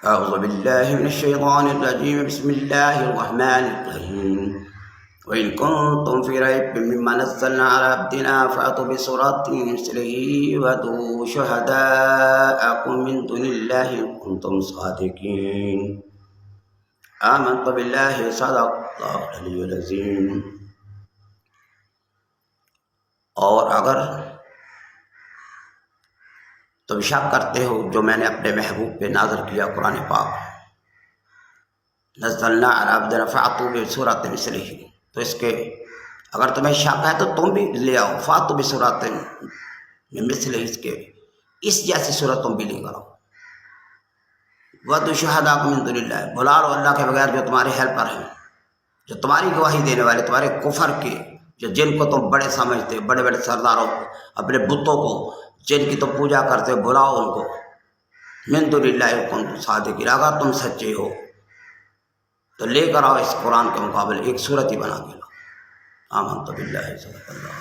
أعوذ بالله من الشيطان الرجيم بسم الله الرحمن الرحيم وإن كنتم في ريب مما نزلنا على عبدنا فأتوا بسورة مثله وادعوا شهداءكم من دون الله إن كنتم صادقين آمنت بالله صدق الله العلي العظيم۔ اور اگر تم شک کرتے ہو جو میں نے اپنے محبوب پہ نازل کیا قرآن پاک، نزلنا علی عبدنا فأتوا بسورۃ مثلہ، تو اس کے اگر تمہیں شک ہے تو تم بھی لے آؤ، فأتوا بسورۃ مثلہ، اس جیسی صورت تم بھی لے کر آؤ۔ وَادْعُوا شُهَدَاءَكُم مِّن دُونِ اللَّهِ، بلا لو اللہ کے بغیر جو تمہارے ہیلپر ہیں، جو تمہاری گواہی دینے والے، تمہارے کفر کے، جو جن کو تم بڑے سمجھتے، بڑے بڑے سرداروں کو، اپنے بتوں کو جن کی تم پوجا کرتے ہو، بلاؤ ان کو۔ من دون اللہ ان کنتم صادقین، اگر تم سچے ہو تو لے کر آؤ اس قرآن کے مقابل ایک صورت ہی بنا کے لاؤ۔ آمنت باللہ صدق اللہ۔